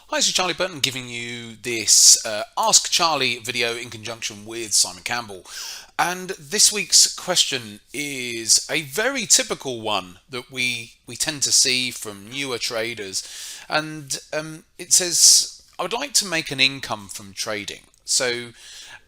Hi, this is Charlie Burton giving you this Ask Charlie video in conjunction with Simon Campbell. And this week's question is a very typical one that we tend to see from newer traders. And it says, I would like to make an income from trading.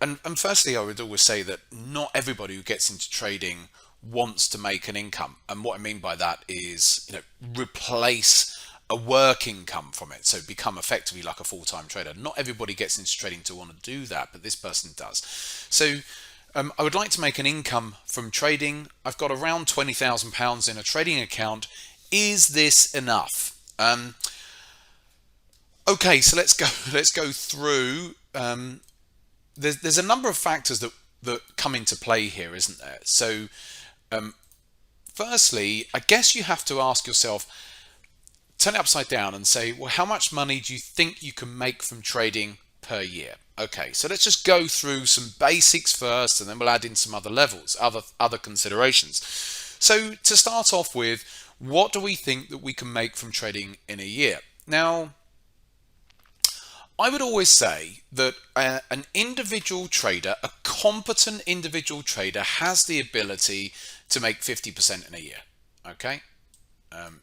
And firstly, I would always say that not everybody who gets into trading wants to make an income. And what I mean by that is, replace a work income from it, so become effectively like a full-time trader. Not everybody gets into trading to want to do that, but this person does. So I would like to make an income from trading. I've got around £20,000 in a trading account. Is this enough? Okay, so let's go. Let's go through. There's a number of factors that come into play here, isn't there? So firstly, I guess you have to ask yourself, turn it upside down and say, well, how much money do you think you can make from trading per year? Okay, so let's just go through some basics first, and then we'll add in some other levels, other considerations. So to start off with, what do we think that we can make from trading in a year? Now, I would always say that an individual trader, a competent individual trader, has the ability to make 50% in a year. Okay,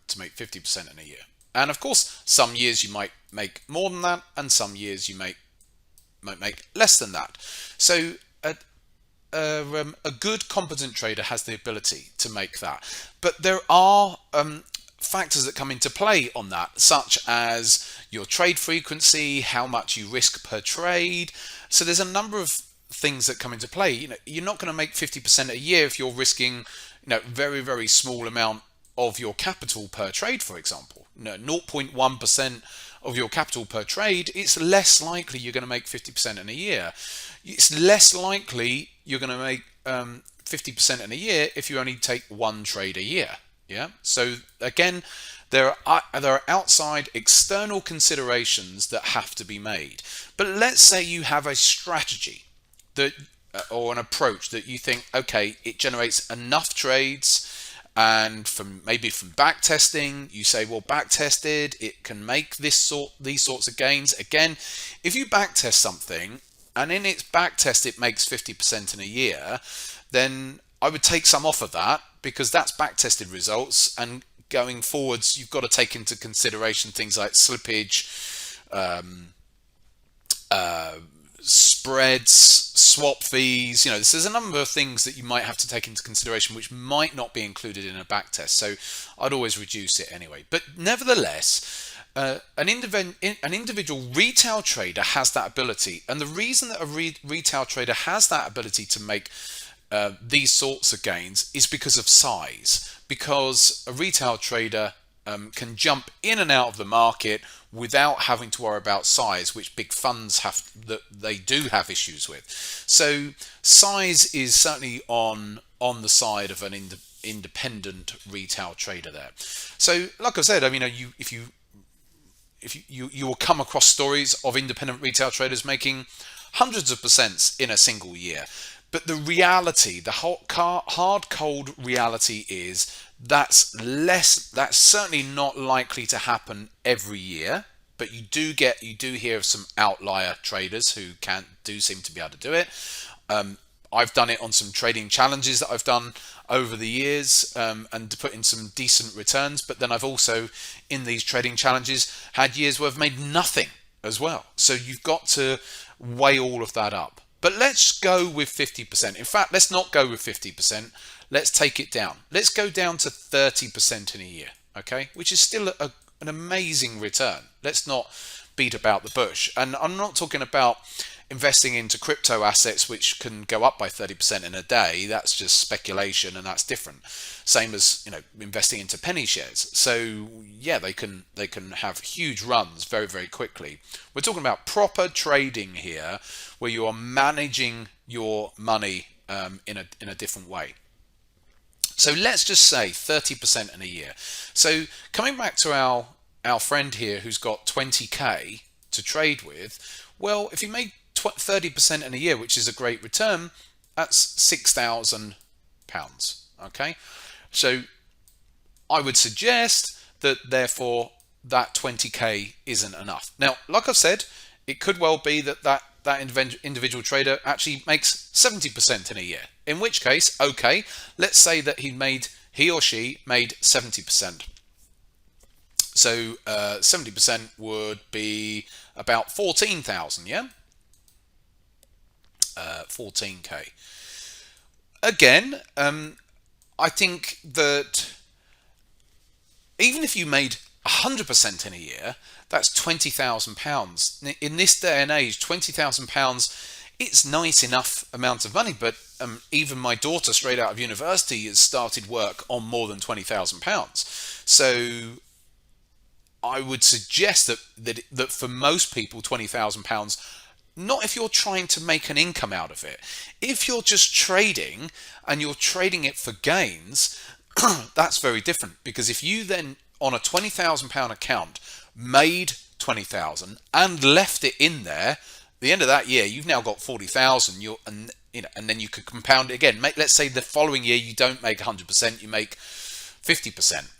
to make 50% in a year. And of course, some years you might make more than that, and some years you might make less than that. So a good competent trader has the ability to make that. But there are factors that come into play on that, such as your trade frequency, how much you risk per trade. So there's a number of things that come into play. You're not going to make 50% a year if you're risking, very, very small amount of your capital per trade, for example. 0.1% of your capital per trade. It's less likely you're going to make 50% in a year. It's less likely you're going to make 50% in a year if you only take one trade a year. Yeah. So again, there are outside external considerations that have to be made. But let's say you have a strategy that or an approach that you think, okay, it generates enough trades. And maybe from back testing, you say, well, back tested, it can make these sorts of gains. Again, if you back test something and in its back test it makes 50% in a year, then I would take some off of that, because that's back tested results. And going forwards, you've got to take into consideration things like slippage, spreads, swap fees. There's a number of things that you might have to take into consideration which might not be included in a back test. So I'd always reduce it anyway. But nevertheless, an individual retail trader has that ability. And the reason that a retail trader has that ability to make these sorts of gains is because of size. Because a retail trader can jump in and out of the market without having to worry about size, which big funds they do have issues with. So size is certainly on the side of an independent retail trader there. So like I said, if you will come across stories of independent retail traders making hundreds of percents in a single year. But the reality, the hard cold reality is that's certainly not likely to happen every year. But you do hear of some outlier traders who do seem to be able to do it. I've done it on some trading challenges that I've done over the years, and to put in some decent returns. But then I've also, in these trading challenges, had years where I've made nothing as well. So you've got to weigh all of that up. But let's go with 50%. In fact, let's not go with 50%. Let's take it down. Let's go down to 30% in a year, okay? Which is still an amazing return. Let's not beat about the bush. And I'm not talking about investing into crypto assets which can go up by 30% in a day. That's just speculation, and that's different. Same as investing into penny shares. So yeah, they can have huge runs very, very quickly. We're talking about proper trading here, where you are managing your money in a different way. So let's just say 30% in a year. So coming back to our friend here who's got 20k to trade with, well, if you made 30% in a year, which is a great return, that's £6,000. Okay, so I would suggest that therefore that 20k isn't enough. Now, like I've said, it could well be that individual trader actually makes 70% in a year. In which case, okay, let's say that he or she made 70%. So 70% would be about 14,000, yeah? 14k. Again, I think that even if you made 100% in a year, that's £20,000. In this day and age, £20,000, it's nice enough amount of money, but even my daughter, straight out of university, has started work on more than £20,000. So I would suggest that for most people, £20,000, not if you're trying to make an income out of it. If you're just trading and you're trading it for gains, that's very different. Because if you then, on a £20,000 account, made 20,000 and left it in there, at the end of that year, you've now got 40,000. And then you could compound it again. Let's say the following year you don't make 100%, you make 50%.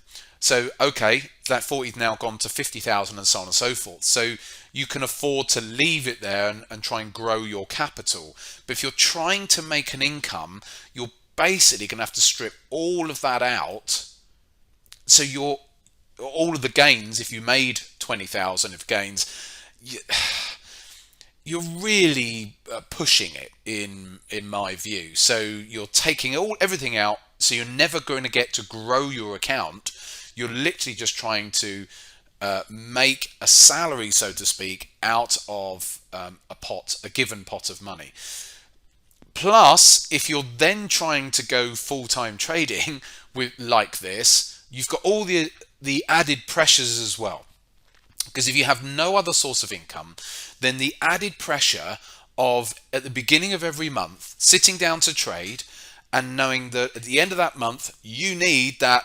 So, okay, that 40 has now gone to 50,000 and so on and so forth. So you can afford to leave it there and try and grow your capital. But if you're trying to make an income, you're basically going to have to strip all of that out. So all of the gains, if you made 20,000 of gains, you're really pushing it in my view. So you're taking everything out, so you're never going to get to grow your account. You're literally just trying to make a salary, so to speak, out of a given pot of money. Plus, if you're then trying to go full-time trading like this, you've got all the added pressures as well. Because if you have no other source of income, then the added pressure of, at the beginning of every month, sitting down to trade and knowing that at the end of that month, you need that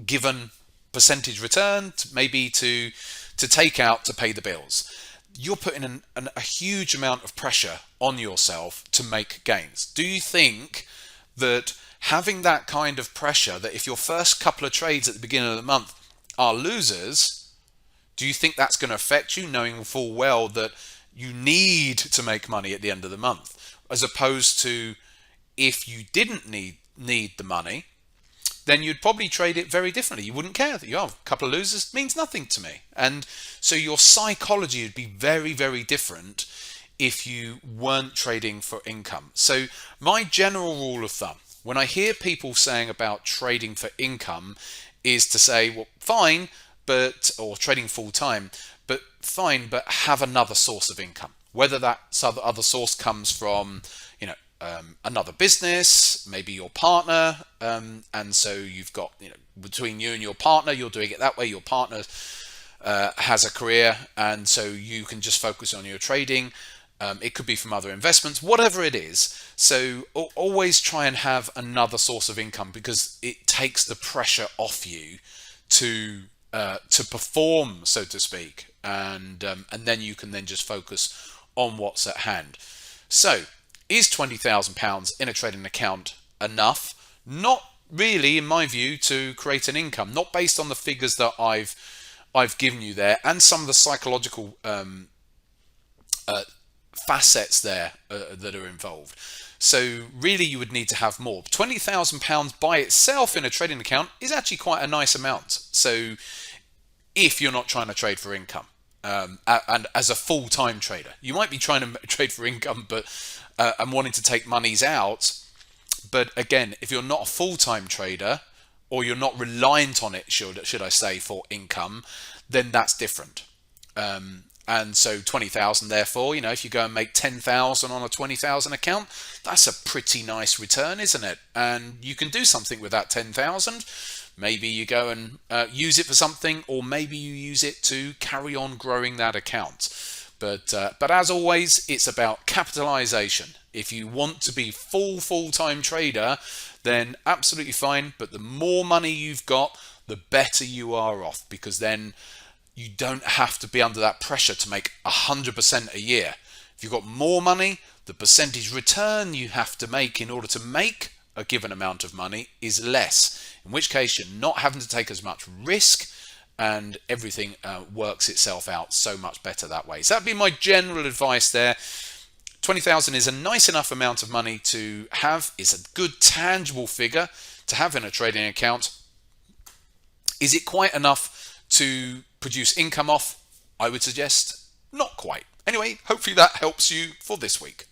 given percentage return maybe to take out to pay the bills. You're putting a huge amount of pressure on yourself to make gains. Do you think that having that kind of pressure, that if your first couple of trades at the beginning of the month are losers, do you think that's going to affect you, knowing full well that you need to make money at the end of the month, as opposed to if you didn't need the money, then you'd probably trade it very differently. You wouldn't care that you have a couple of losers, means nothing to me. And so your psychology would be very, very different if you weren't trading for income. So my general rule of thumb, when I hear people saying about trading for income, is to say, well, fine, or trading full time, but fine, but have another source of income. Whether that other source comes from, another business, maybe your partner, and so you've got, between you and your partner, you're doing it that way. Your partner has a career, and so you can just focus on your trading. It could be from other investments, whatever it is. So always try and have another source of income, because it takes the pressure off you to perform, so to speak, and then you can then just focus on what's at hand. So, is £20,000 in a trading account enough? Not really, in my view, to create an income. Not based on the figures that I've given you there, and some of the psychological facets there that are involved. So really, you would need to have more. £20,000 by itself in a trading account is actually quite a nice amount. So if you're not trying to trade for income, and as a full-time trader, you might be trying to trade for income, but and wanting to take monies out. But again, if you're not a full-time trader, or you're not reliant on it, should I say, for income, then that's different. And so 20,000, therefore, if you go and make 10,000 on a 20,000 account, that's a pretty nice return, isn't it? And you can do something with that 10,000. Maybe you go and use it for something, or maybe you use it to carry on growing that account. But as always, it's about capitalization. If you want to be full-time trader, then absolutely fine. But the more money you've got, the better you are off, because then you don't have to be under that pressure to make 100% a year. If you've got more money, the percentage return you have to make in order to make a given amount of money is less, in which case you're not having to take as much risk, and everything works itself out so much better that way. So that'd be my general advice there. 20,000 is a nice enough amount of money to have. It's a good tangible figure to have in a trading account. Is it quite enough to produce income off? I would suggest not quite. Anyway, hopefully that helps you for this week.